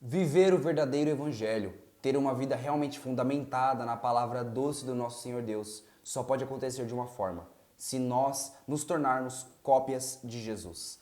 Viver o verdadeiro evangelho, ter uma vida realmente fundamentada na palavra doce do nosso Senhor Deus, só pode acontecer de uma forma: se nós nos tornarmos cópias de Jesus.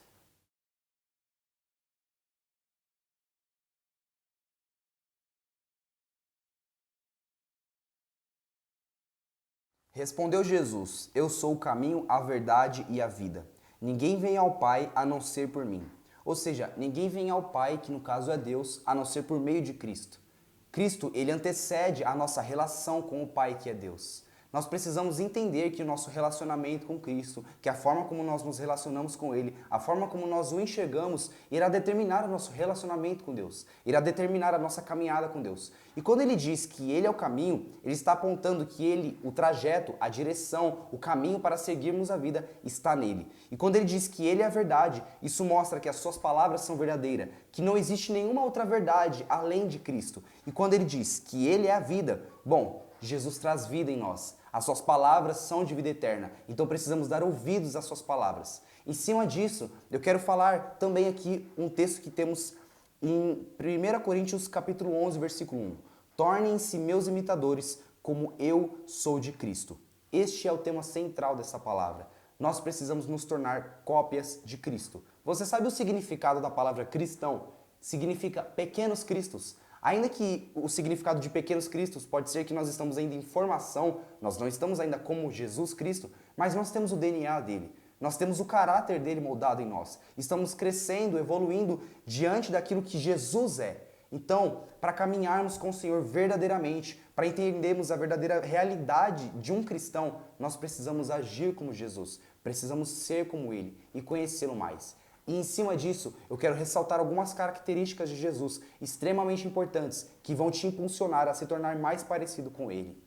Respondeu Jesus: Eu sou o caminho, a verdade e a vida. Ninguém vem ao Pai a não ser por mim. Ou seja, ninguém vem ao Pai, que no caso é Deus, a não ser por meio de Cristo. Cristo, ele antecede a nossa relação com o Pai, que é Deus. Nós precisamos entender que o nosso relacionamento com Cristo, que a forma como nós nos relacionamos com Ele, a forma como nós o enxergamos, irá determinar o nosso relacionamento com Deus, irá determinar a nossa caminhada com Deus. E quando Ele diz que Ele é o caminho, Ele está apontando que Ele, o trajeto, a direção, o caminho para seguirmos a vida está nele. E quando Ele diz que Ele é a verdade, isso mostra que as suas palavras são verdadeiras, que não existe nenhuma outra verdade além de Cristo. E quando Ele diz que Ele é a vida, bom, Jesus traz vida em nós. As suas palavras são de vida eterna, então precisamos dar ouvidos às suas palavras. Em cima disso, eu quero falar também aqui um texto que temos em 1 Coríntios capítulo 11, versículo 1. Tornem-se meus imitadores, como eu sou de Cristo. Este é o tema central dessa palavra. Nós precisamos nos tornar cópias de Cristo. Você sabe o significado da palavra cristão? Significa pequenos cristos. Ainda que o significado de pequenos cristos pode ser que nós estamos ainda em formação, nós não estamos ainda como Jesus Cristo, mas nós temos o DNA dele, nós temos o caráter dele moldado em nós. Estamos crescendo, evoluindo diante daquilo que Jesus é. Então, para caminharmos com o Senhor verdadeiramente, para entendermos a verdadeira realidade de um cristão, nós precisamos agir como Jesus, precisamos ser como ele e conhecê-lo mais. E em cima disso, eu quero ressaltar algumas características de Jesus extremamente importantes que vão te impulsionar a se tornar mais parecido com Ele.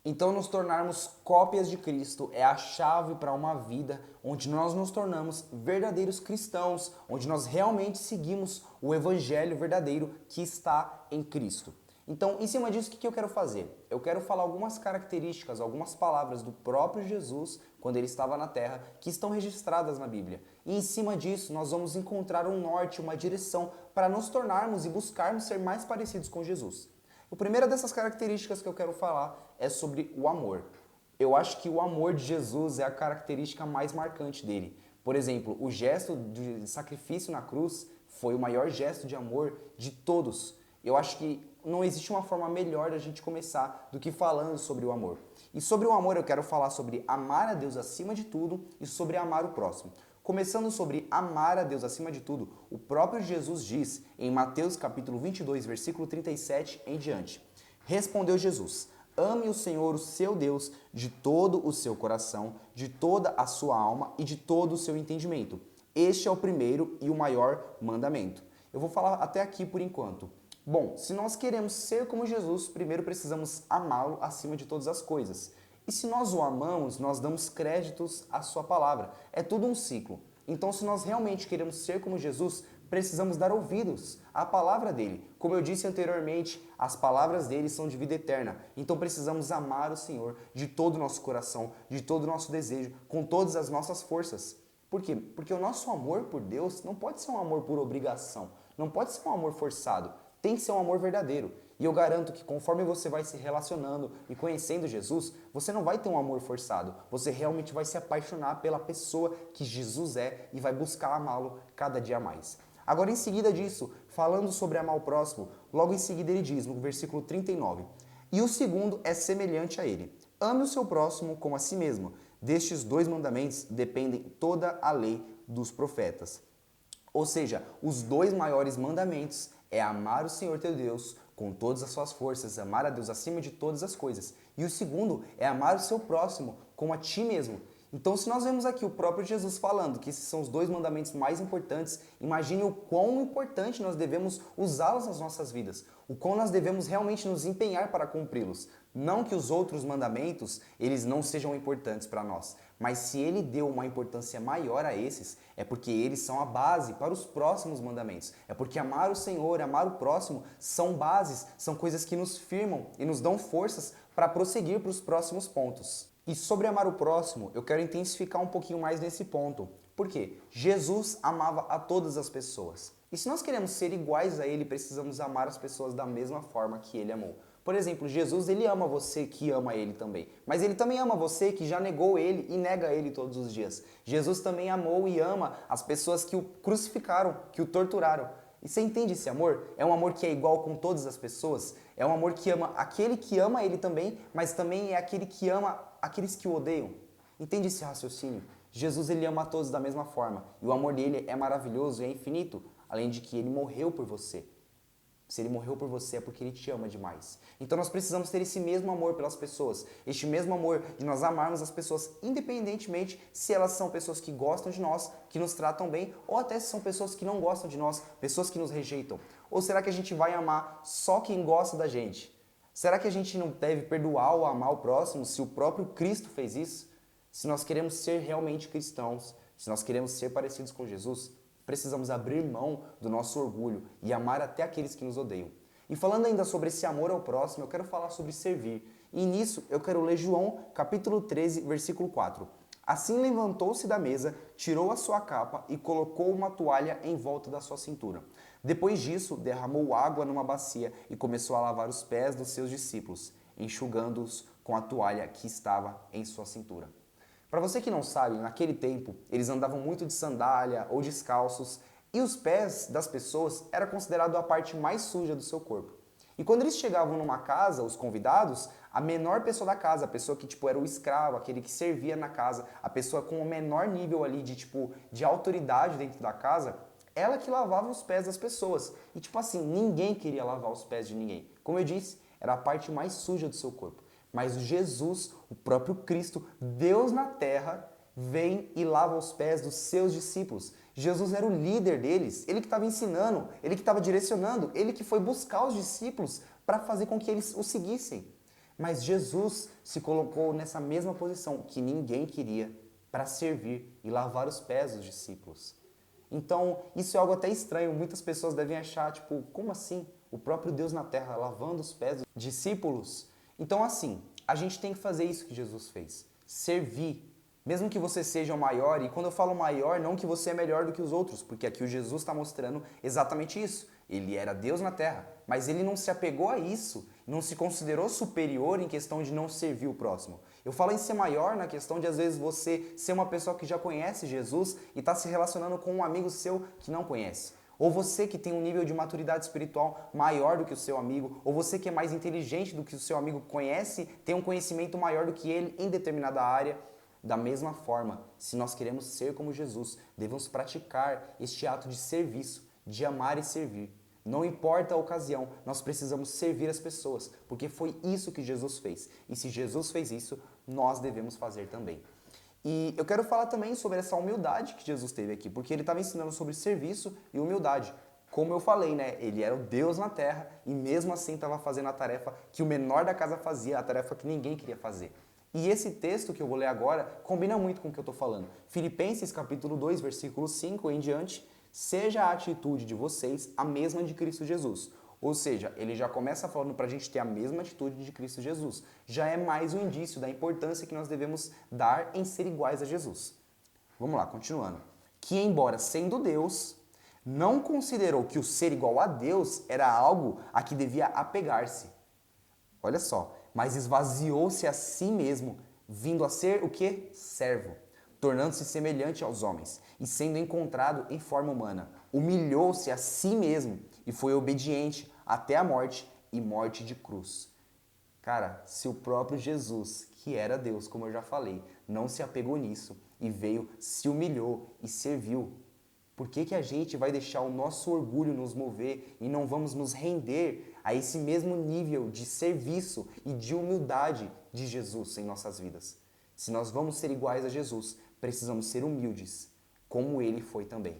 Então, nos tornarmos cópias de Cristo é a chave para uma vida onde nós nos tornamos verdadeiros cristãos, onde nós realmente seguimos o evangelho verdadeiro que está em Cristo. Então, em cima disso, o que eu quero fazer? Eu quero falar algumas características, algumas palavras do próprio Jesus, quando ele estava na terra, que estão registradas na Bíblia. E em cima disso, nós vamos encontrar um norte, uma direção para nos tornarmos e buscarmos ser mais parecidos com Jesus. A primeira dessas características que eu quero falar é sobre o amor. Eu acho que o amor de Jesus é a característica mais marcante dele. Por exemplo, o gesto de sacrifício na cruz foi o maior gesto de amor de todos. Eu acho que não existe uma forma melhor da gente começar do que falando sobre o amor. E sobre o amor eu quero falar sobre amar a Deus acima de tudo e sobre amar o próximo. Começando sobre amar a Deus acima de tudo, o próprio Jesus diz em Mateus capítulo 22, versículo 37 em diante. Respondeu Jesus: ame o Senhor, o seu Deus, de todo o seu coração, de toda a sua alma e de todo o seu entendimento. Este é o primeiro e o maior mandamento. Eu vou falar até aqui por enquanto. Bom, se nós queremos ser como Jesus, primeiro precisamos amá-lo acima de todas as coisas. E se nós o amamos, nós damos créditos à sua palavra. É tudo um ciclo. Então, se nós realmente queremos ser como Jesus, precisamos dar ouvidos à palavra dele. Como eu disse anteriormente, as palavras dele são de vida eterna. Então, precisamos amar o Senhor de todo o nosso coração, de todo o nosso desejo, com todas as nossas forças. Por quê? Porque o nosso amor por Deus não pode ser um amor por obrigação, não pode ser um amor forçado. Tem que ser um amor verdadeiro. E eu garanto que conforme você vai se relacionando e conhecendo Jesus, você não vai ter um amor forçado. Você realmente vai se apaixonar pela pessoa que Jesus é e vai buscar amá-lo cada dia mais. Agora, em seguida disso, falando sobre amar o próximo, logo em seguida ele diz, no versículo 39, e o segundo é semelhante a ele. Ame o seu próximo como a si mesmo. Destes dois mandamentos dependem toda a lei dos profetas. Ou seja, os dois maiores mandamentos é amar o Senhor teu Deus com todas as suas forças, amar a Deus acima de todas as coisas. E o segundo é amar o seu próximo como a ti mesmo. Então, se nós vemos aqui o próprio Jesus falando que esses são os dois mandamentos mais importantes, imagine o quão importante nós devemos usá-los nas nossas vidas, o quão nós devemos realmente nos empenhar para cumpri-los. Não que os outros mandamentos, eles não sejam importantes para nós, mas se ele deu uma importância maior a esses, é porque eles são a base para os próximos mandamentos. É porque amar o Senhor, amar o próximo, são bases, são coisas que nos firmam e nos dão forças para prosseguir para os próximos pontos. E sobre amar o próximo, eu quero intensificar um pouquinho mais nesse ponto. Por quê? Jesus amava a todas as pessoas. E se nós queremos ser iguais a ele, precisamos amar as pessoas da mesma forma que ele amou. Por exemplo, Jesus, ele ama você que ama ele também. Mas ele também ama você que já negou ele e nega ele todos os dias. Jesus também amou e ama as pessoas que o crucificaram, que o torturaram. E você entende esse amor? É um amor que é igual com todas as pessoas? É um amor que ama aquele que ama ele também, mas também é aquele que ama aqueles que o odeiam. Entende esse raciocínio? Jesus, ele ama a todos da mesma forma. E o amor dele é maravilhoso e é infinito, além de que ele morreu por você. Se ele morreu por você é porque ele te ama demais. Então nós precisamos ter esse mesmo amor pelas pessoas. Este mesmo amor de nós amarmos as pessoas independentemente se elas são pessoas que gostam de nós, que nos tratam bem, ou até se são pessoas que não gostam de nós, pessoas que nos rejeitam. Ou será que a gente vai amar só quem gosta da gente? Será que a gente não deve perdoar ou amar o próximo se o próprio Cristo fez isso? Se nós queremos ser realmente cristãos, se nós queremos ser parecidos com Jesus, precisamos abrir mão do nosso orgulho e amar até aqueles que nos odeiam. E falando ainda sobre esse amor ao próximo, eu quero falar sobre servir. E nisso eu quero ler João, capítulo 13, versículo 4. Assim levantou-se da mesa, tirou a sua capa e colocou uma toalha em volta da sua cintura. Depois disso, derramou água numa bacia e começou a lavar os pés dos seus discípulos, enxugando-os com a toalha que estava em sua cintura. Para você que não sabe, naquele tempo eles andavam muito de sandália ou descalços e os pés das pessoas era considerado a parte mais suja do seu corpo. E quando eles chegavam numa casa, os convidados, a menor pessoa da casa, a pessoa que era o escravo, aquele que servia na casa, a pessoa com o menor nível ali de autoridade dentro da casa, ela que lavava os pés das pessoas. E assim, ninguém queria lavar os pés de ninguém. Como eu disse, era a parte mais suja do seu corpo. Mas Jesus, o próprio Cristo, Deus na terra, vem e lava os pés dos seus discípulos. Jesus era o líder deles, ele que estava ensinando, ele que estava direcionando, ele que foi buscar os discípulos para fazer com que eles o seguissem. Mas Jesus se colocou nessa mesma posição que ninguém queria para servir e lavar os pés dos discípulos. Então, isso é algo até estranho. Muitas pessoas devem achar, como assim? O próprio Deus na terra lavando os pés dos discípulos? Então, assim, a gente tem que fazer isso que Jesus fez. Servir. Mesmo que você seja o maior, e quando eu falo maior, não que você é melhor do que os outros, porque aqui o Jesus está mostrando exatamente isso. Ele era Deus na terra, mas ele não se apegou a isso, não se considerou superior em questão de não servir o próximo. Eu falo em ser maior na questão de, às vezes, você ser uma pessoa que já conhece Jesus e está se relacionando com um amigo seu que não conhece. Ou você que tem um nível de maturidade espiritual maior do que o seu amigo, ou você que é mais inteligente do que o seu amigo conhece, tem um conhecimento maior do que ele em determinada área. Da mesma forma, se nós queremos ser como Jesus, devemos praticar este ato de serviço, de amar e servir. Não importa a ocasião, nós precisamos servir as pessoas, porque foi isso que Jesus fez. E se Jesus fez isso, nós devemos fazer também. E eu quero falar também sobre essa humildade que Jesus teve aqui, porque ele estava ensinando sobre serviço e humildade. Como eu falei, né? Ele era o Deus na terra e mesmo assim estava fazendo a tarefa que o menor da casa fazia, a tarefa que ninguém queria fazer. E esse texto que eu vou ler agora combina muito com o que eu estou falando. Filipenses capítulo 2, versículo 5 em diante, seja a atitude de vocês a mesma de Cristo Jesus. Ou seja, ele já começa falando para a gente ter a mesma atitude de Cristo Jesus. Já é mais um indício da importância que nós devemos dar em ser iguais a Jesus. Vamos lá, continuando. Que embora sendo Deus, não considerou que o ser igual a Deus era algo a que devia apegar-se. Olha só, mas esvaziou-se a si mesmo, vindo a ser o quê? Servo, tornando-se semelhante aos homens e sendo encontrado em forma humana. Humilhou-se a si mesmo e foi obediente até a morte e morte de cruz. Cara, se o próprio Jesus, que era Deus, como eu já falei, não se apegou nisso e veio, se humilhou e serviu, por que a gente vai deixar o nosso orgulho nos mover e não vamos nos render a esse mesmo nível de serviço e de humildade de Jesus em nossas vidas? Se nós vamos ser iguais a Jesus, precisamos ser humildes, como ele foi também.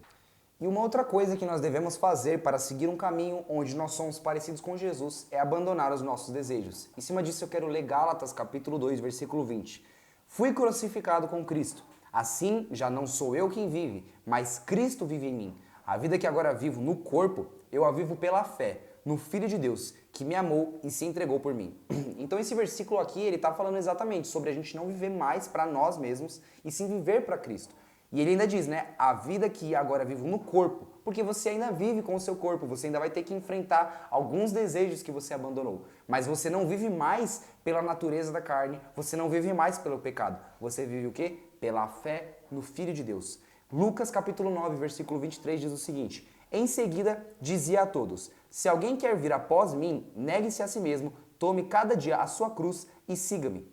E uma outra coisa que nós devemos fazer para seguir um caminho onde nós somos parecidos com Jesus é abandonar os nossos desejos. Em cima disso eu quero ler Gálatas capítulo 2, versículo 20. Fui crucificado com Cristo. Assim, já não sou eu quem vive, mas Cristo vive em mim. A vida que agora vivo no corpo, eu a vivo pela fé, no Filho de Deus, que me amou e se entregou por mim. Então esse versículo aqui, ele está falando exatamente sobre a gente não viver mais para nós mesmos e sim viver para Cristo. E ele ainda diz, né? A vida que agora vivo no corpo, porque você ainda vive com o seu corpo, você ainda vai ter que enfrentar alguns desejos que você abandonou. Mas você não vive mais pela natureza da carne, você não vive mais pelo pecado. Você vive o quê? Pela fé no Filho de Deus. Lucas capítulo 9, versículo 23 diz o seguinte: Em seguida dizia a todos: Se alguém quer vir após mim, negue-se a si mesmo, tome cada dia a sua cruz e siga-me.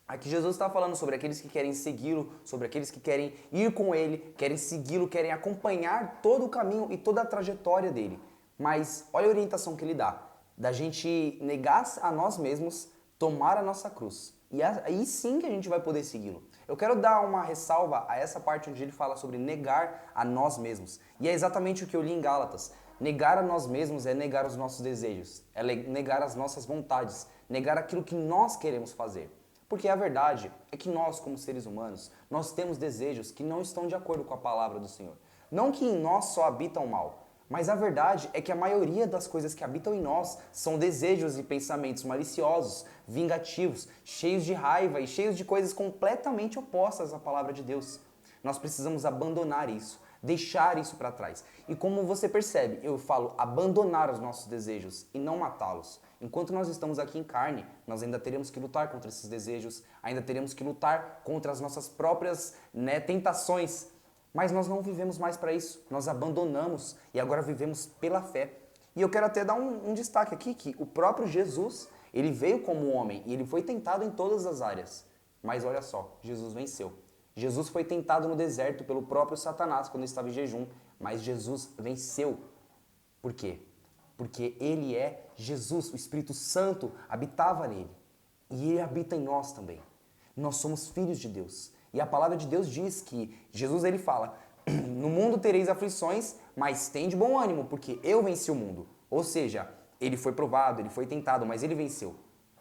Aqui Jesus está falando sobre aqueles que querem segui-lo, sobre aqueles que querem ir com ele, querem segui-lo, querem acompanhar todo o caminho e toda a trajetória dele. Mas olha a orientação que ele dá, da gente negar a nós mesmos, tomar a nossa cruz. E aí sim que a gente vai poder segui-lo. Eu quero dar uma ressalva a essa parte onde ele fala sobre negar a nós mesmos. E é exatamente o que eu li em Gálatas. Negar a nós mesmos é negar os nossos desejos, é negar as nossas vontades, negar aquilo que nós queremos fazer. Porque a verdade é que nós, como seres humanos, nós temos desejos que não estão de acordo com a palavra do Senhor. Não que em nós só habita o mal, mas a verdade é que a maioria das coisas que habitam em nós são desejos e pensamentos maliciosos, vingativos, cheios de raiva e cheios de coisas completamente opostas à palavra de Deus. Nós precisamos abandonar isso, deixar isso para trás. E como você percebe, eu falo abandonar os nossos desejos e não matá-los. Enquanto nós estamos aqui em carne, nós ainda teremos que lutar contra esses desejos, ainda teremos que lutar contra as nossas próprias tentações. Mas nós não vivemos mais para isso, nós abandonamos e agora vivemos pela fé. E eu quero até dar um destaque aqui, que o próprio Jesus, ele veio como homem e ele foi tentado em todas as áreas. Mas olha só, Jesus venceu. Jesus foi tentado no deserto pelo próprio Satanás quando estava em jejum, mas Jesus venceu. Por quê? Porque ele é Jesus, o Espírito Santo habitava nele. E ele habita em nós também. Nós somos filhos de Deus. E a palavra de Deus diz que Jesus ele fala: No mundo tereis aflições, mas tende bom ânimo, porque eu venci o mundo. Ou seja, ele foi provado, ele foi tentado, mas ele venceu.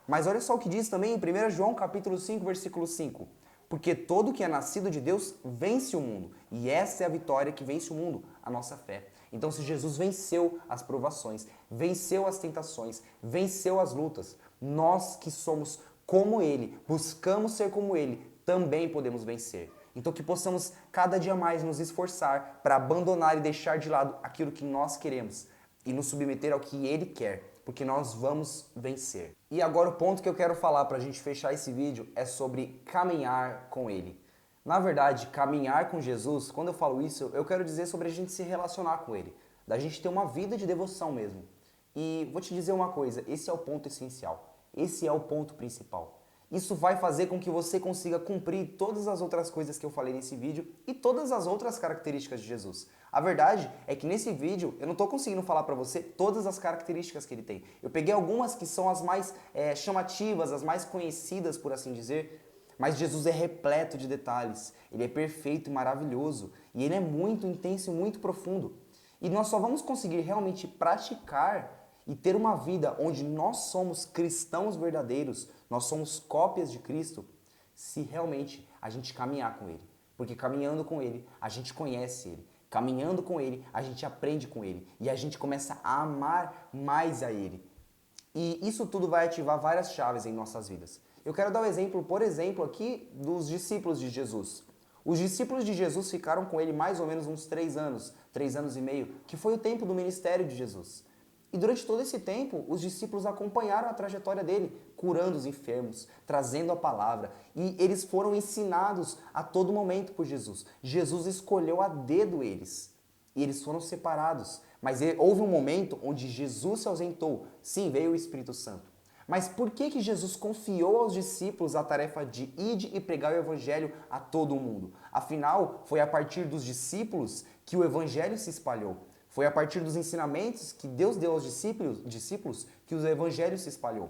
Mas olha só o que diz também em 1 João capítulo 5, versículo 5. Porque todo que é nascido de Deus vence o mundo. E essa é a vitória que vence o mundo, a nossa fé. Então, se Jesus venceu as provações, venceu as tentações, venceu as lutas, nós que somos como Ele, buscamos ser como Ele, também podemos vencer. Então, que possamos cada dia mais nos esforçar para abandonar e deixar de lado aquilo que nós queremos e nos submeter ao que Ele quer, porque nós vamos vencer. E agora o ponto que eu quero falar para a gente fechar esse vídeo é sobre caminhar com Ele. Na verdade, caminhar com Jesus, quando eu falo isso, eu quero dizer sobre a gente se relacionar com Ele, da gente ter uma vida de devoção mesmo. E vou te dizer uma coisa, esse é o ponto essencial, esse é o ponto principal. Isso vai fazer com que você consiga cumprir todas as outras coisas que eu falei nesse vídeo e todas as outras características de Jesus. A verdade é que nesse vídeo eu não estou conseguindo falar para você todas as características que ele tem. Eu peguei algumas que são as mais chamativas, as mais conhecidas, por assim dizer. Mas Jesus é repleto de detalhes, ele é perfeito e maravilhoso, e ele é muito intenso e muito profundo. E nós só vamos conseguir realmente praticar e ter uma vida onde nós somos cristãos verdadeiros, nós somos cópias de Cristo, se realmente a gente caminhar com Ele. Porque caminhando com Ele, a gente conhece Ele. Caminhando com Ele, a gente aprende com Ele. E a gente começa a amar mais a Ele. E isso tudo vai ativar várias chaves em nossas vidas. Eu quero dar um exemplo, por exemplo, aqui dos discípulos de Jesus. Os discípulos de Jesus ficaram com ele mais ou menos uns 3 anos e meio, que foi o tempo do ministério de Jesus. E durante todo esse tempo, os discípulos acompanharam a trajetória dele, curando os enfermos, trazendo a palavra. E eles foram ensinados a todo momento por Jesus. Jesus escolheu a dedo eles. E eles foram separados. Mas houve um momento onde Jesus se ausentou. Sim, veio o Espírito Santo. Mas por que Jesus confiou aos discípulos a tarefa de ir e pregar o evangelho a todo o mundo? Afinal, foi a partir dos discípulos que o evangelho se espalhou. Foi a partir dos ensinamentos que Deus deu aos discípulos que o evangelho se espalhou.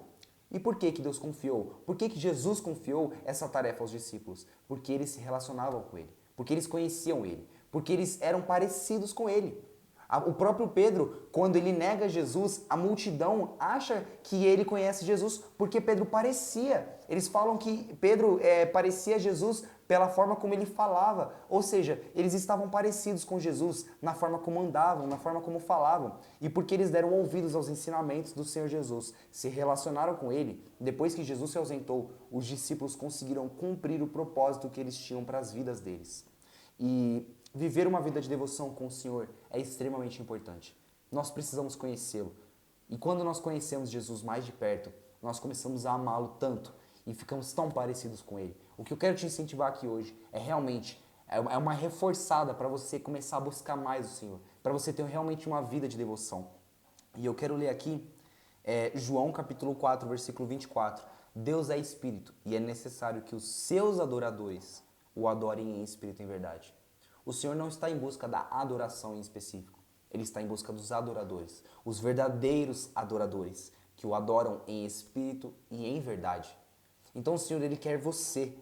E por que Deus confiou? Por que Jesus confiou essa tarefa aos discípulos? Porque eles se relacionavam com ele, porque eles conheciam ele, porque eles eram parecidos com ele. O próprio Pedro, quando ele nega Jesus, a multidão acha que ele conhece Jesus porque Pedro parecia. Eles falam que Pedro parecia Jesus pela forma como ele falava. Ou seja, eles estavam parecidos com Jesus na forma como andavam, na forma como falavam. E porque eles deram ouvidos aos ensinamentos do Senhor Jesus, se relacionaram com ele, depois que Jesus se ausentou, os discípulos conseguiram cumprir o propósito que eles tinham para as vidas deles. E viver uma vida de devoção com o Senhor é extremamente importante. Nós precisamos conhecê-lo. E quando nós conhecemos Jesus mais de perto, nós começamos a amá-lo tanto e ficamos tão parecidos com ele. O que eu quero te incentivar aqui hoje é realmente uma reforçada para você começar a buscar mais o Senhor, para você ter realmente uma vida de devoção. E eu quero ler aqui João capítulo 4, versículo 24. Deus é espírito e é necessário que os seus adoradores o adorem em espírito e em verdade. O Senhor não está em busca da adoração em específico. Ele está em busca dos adoradores, os verdadeiros adoradores, que o adoram em espírito e em verdade. Então o Senhor, Ele quer você.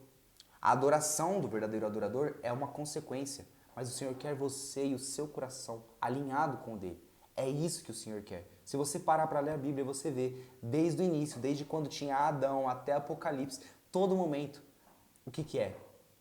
A adoração do verdadeiro adorador é uma consequência, mas o Senhor quer você e o seu coração alinhado com o dele. É isso que o Senhor quer. Se você parar para ler a Bíblia, você vê desde o início, desde quando tinha Adão até Apocalipse, todo momento, o que é?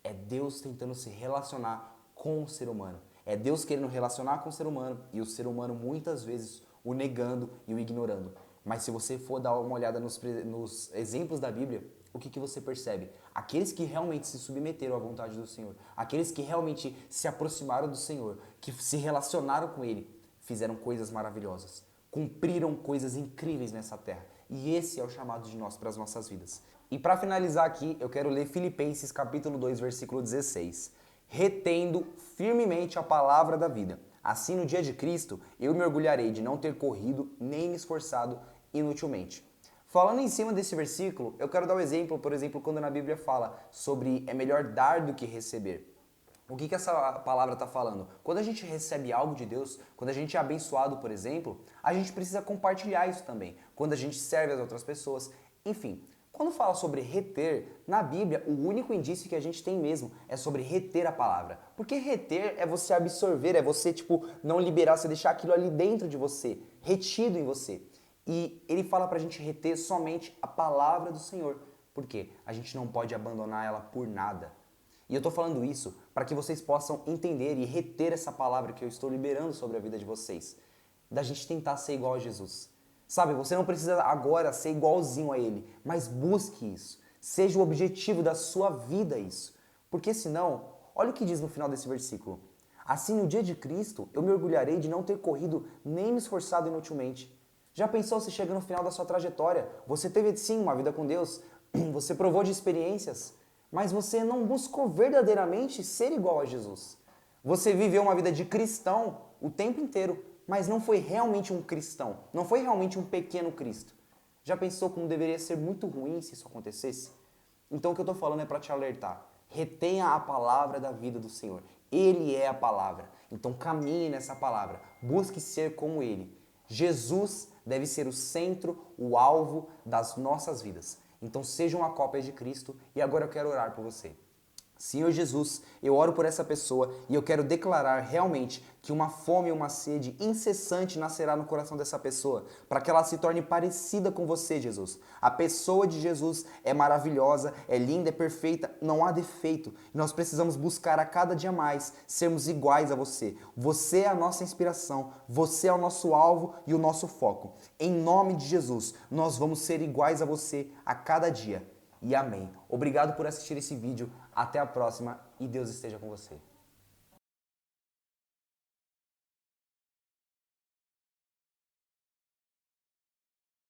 É Deus tentando se relacionar com o ser humano. É Deus querendo relacionar com o ser humano e o ser humano muitas vezes o negando e o ignorando. Mas se você for dar uma olhada nos exemplos da Bíblia, o que você percebe? Aqueles que realmente se submeteram à vontade do Senhor, aqueles que realmente se aproximaram do Senhor, que se relacionaram com Ele, fizeram coisas maravilhosas, cumpriram coisas incríveis nessa terra. E esse é o chamado de nós para as nossas vidas. E para finalizar aqui, eu quero ler Filipenses capítulo 2, versículo 16. Retendo firmemente a palavra da vida. Assim, no dia de Cristo, eu me orgulharei de não ter corrido nem me esforçado inutilmente. Falando em cima desse versículo, eu quero dar um exemplo, por exemplo, quando na Bíblia fala sobre é melhor dar do que receber. O que essa palavra está falando? Quando a gente recebe algo de Deus, quando a gente é abençoado, por exemplo, a gente precisa compartilhar isso também. Quando a gente serve as outras pessoas, enfim. Quando fala sobre reter, na Bíblia, o único indício que a gente tem mesmo é sobre reter a palavra. Porque reter é você absorver, é você, não liberar, você deixar aquilo ali dentro de você, retido em você. E ele fala pra gente reter somente a palavra do Senhor. Por quê? A gente não pode abandonar ela por nada. E eu tô falando isso para que vocês possam entender e reter essa palavra que eu estou liberando sobre a vida de vocês. Da gente tentar ser igual a Jesus. Sabe, você não precisa agora ser igualzinho a Ele, mas busque isso. Seja o objetivo da sua vida isso. Porque senão, olha o que diz no final desse versículo. Assim, no dia de Cristo, eu me orgulharei de não ter corrido nem me esforçado inutilmente. Já pensou se chega no final da sua trajetória? Você teve sim uma vida com Deus, você provou de experiências, mas você não buscou verdadeiramente ser igual a Jesus. Você viveu uma vida de cristão o tempo inteiro, mas não foi realmente um cristão, não foi realmente um pequeno Cristo. Já pensou como deveria ser muito ruim se isso acontecesse? Então o que eu estou falando é para te alertar. Retenha a palavra da vida do Senhor. Ele é a palavra. Então caminhe nessa palavra. Busque ser como Ele. Jesus deve ser o centro, o alvo das nossas vidas. Então seja uma cópia de Cristo e agora eu quero orar por você. Senhor Jesus, eu oro por essa pessoa e eu quero declarar realmente que uma fome e uma sede incessante nascerá no coração dessa pessoa, para que ela se torne parecida com você, Jesus. A pessoa de Jesus é maravilhosa, é linda, é perfeita, não há defeito. Nós precisamos buscar a cada dia mais sermos iguais a você. Você é a nossa inspiração, você é o nosso alvo e o nosso foco. Em nome de Jesus, nós vamos ser iguais a você a cada dia. E amém. Obrigado por assistir esse vídeo. Até a próxima e Deus esteja com você.